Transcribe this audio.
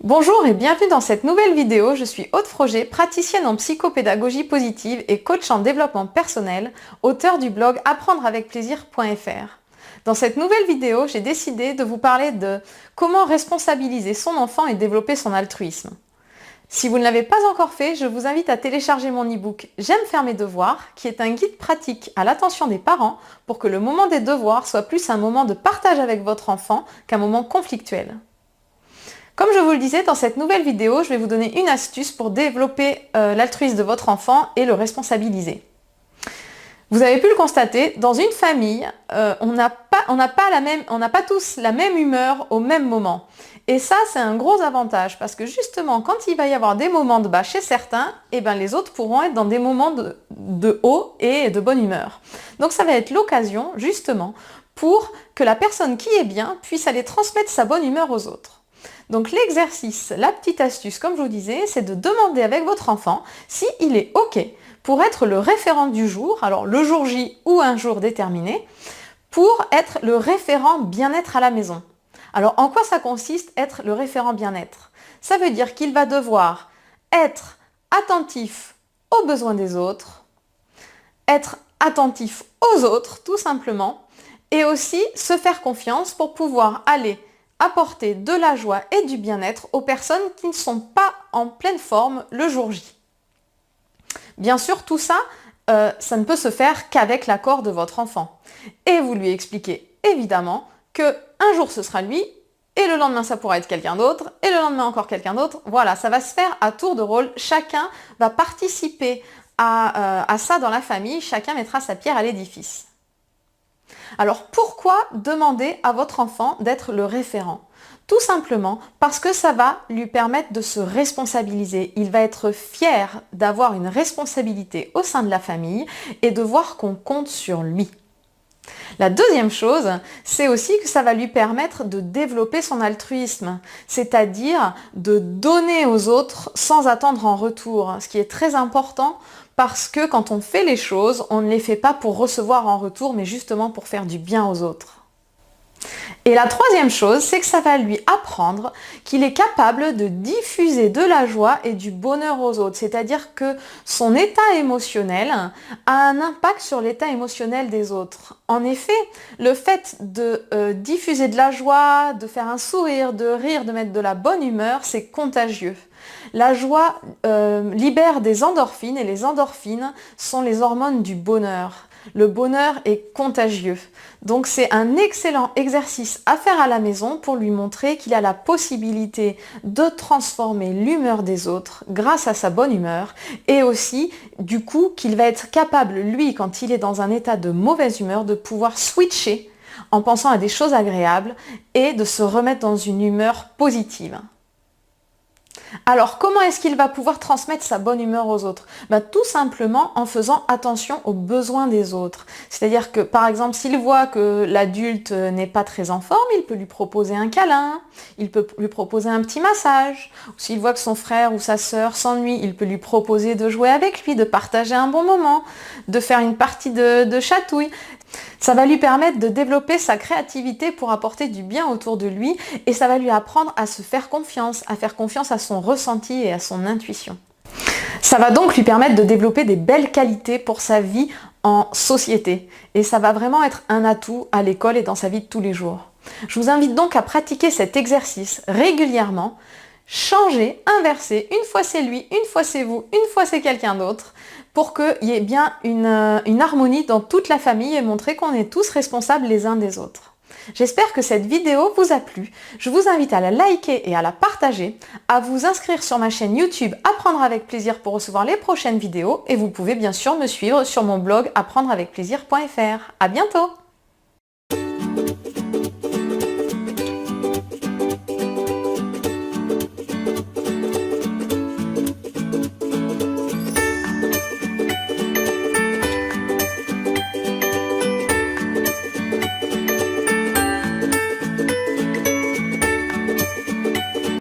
Bonjour et bienvenue dans cette nouvelle vidéo. Je suis Aude Froger, praticienne en psychopédagogie positive et coach en développement personnel, auteure du blog apprendreavecplaisir.fr. Dans cette nouvelle vidéo, j'ai décidé de vous parler de comment responsabiliser son enfant et développer son altruisme. Si vous ne l'avez pas encore fait, je vous invite à télécharger mon e-book J'aime faire mes devoirs, qui est un guide pratique à l'attention des parents pour que le moment des devoirs soit plus un moment de partage avec votre enfant qu'un moment conflictuel. Comme je vous le disais, dans cette nouvelle vidéo, je vais vous donner une astuce pour développer l'altruisme de votre enfant et le responsabiliser. Vous avez pu le constater, dans une famille, on n'a pas tous la même humeur au même moment. Et ça, c'est un gros avantage parce que justement, quand il va y avoir des moments de bas chez certains, les autres pourront être dans des moments de haut et de bonne humeur. Donc ça va être l'occasion, justement, pour que la personne qui est bien puisse aller transmettre sa bonne humeur aux autres. Donc l'exercice, la petite astuce, comme je vous disais, c'est de demander avec votre enfant s'il est OK pour être le référent du jour, alors le jour J ou un jour déterminé, pour être le référent bien-être à la maison. Alors en quoi ça consiste être le référent bien-être? Ça veut dire qu'il va devoir être attentif aux besoins des autres, être attentif aux autres tout simplement, et aussi se faire confiance pour pouvoir aller apporter de la joie et du bien-être aux personnes qui ne sont pas en pleine forme le jour J. Bien sûr, tout ça, ça ne peut se faire qu'avec l'accord de votre enfant. Et vous lui expliquez évidemment qu'un jour ce sera lui, et le lendemain ça pourra être quelqu'un d'autre, et le lendemain encore quelqu'un d'autre. Voilà, ça va se faire à tour de rôle. Chacun va participer à ça dans la famille, chacun mettra sa pierre à l'édifice. Alors pourquoi demander à votre enfant d'être le référent? Tout simplement parce que ça va lui permettre de se responsabiliser. Il va être fier d'avoir une responsabilité au sein de la famille et de voir qu'on compte sur lui. La deuxième chose, c'est aussi que ça va lui permettre de développer son altruisme, c'est-à-dire de donner aux autres sans attendre en retour, ce qui est très important parce que quand on fait les choses, on ne les fait pas pour recevoir en retour, mais justement pour faire du bien aux autres. Et la troisième chose, c'est que ça va lui apprendre qu'il est capable de diffuser de la joie et du bonheur aux autres. C'est-à-dire que son état émotionnel a un impact sur l'état émotionnel des autres. En effet, le fait de diffuser de la joie, de faire un sourire, de rire, de mettre de la bonne humeur, c'est contagieux. La joie libère des endorphines et les endorphines sont les hormones du bonheur. Le bonheur est contagieux. Donc c'est un excellent exercice à faire à la maison pour lui montrer qu'il a la possibilité de transformer l'humeur des autres grâce à sa bonne humeur et aussi du coup qu'il va être capable, lui, quand il est dans un état de mauvaise humeur, de pouvoir switcher en pensant à des choses agréables et de se remettre dans une humeur positive. Alors, comment est-ce qu'il va pouvoir transmettre sa bonne humeur aux autres? Tout simplement en faisant attention aux besoins des autres. C'est-à-dire que, par exemple, s'il voit que l'adulte n'est pas très en forme, il peut lui proposer un câlin, il peut lui proposer un petit massage. Ou s'il voit que son frère ou sa sœur s'ennuie, il peut lui proposer de jouer avec lui, de partager un bon moment, de faire une partie de chatouille. Ça va lui permettre de développer sa créativité pour apporter du bien autour de lui et ça va lui apprendre à se faire confiance à son ressenti et à son intuition. Ça va donc lui permettre de développer des belles qualités pour sa vie en société et ça va vraiment être un atout à l'école et dans sa vie de tous les jours. Je vous invite donc à pratiquer cet exercice régulièrement. Changer, inverser, une fois c'est lui, une fois c'est vous, une fois c'est quelqu'un d'autre, pour qu'il y ait bien une harmonie dans toute la famille et montrer qu'on est tous responsables les uns des autres. J'espère que cette vidéo vous a plu. Je vous invite à la liker et à la partager, à vous inscrire sur ma chaîne YouTube Apprendre avec plaisir pour recevoir les prochaines vidéos et vous pouvez bien sûr me suivre sur mon blog apprendreavecplaisir.fr. À bientôt!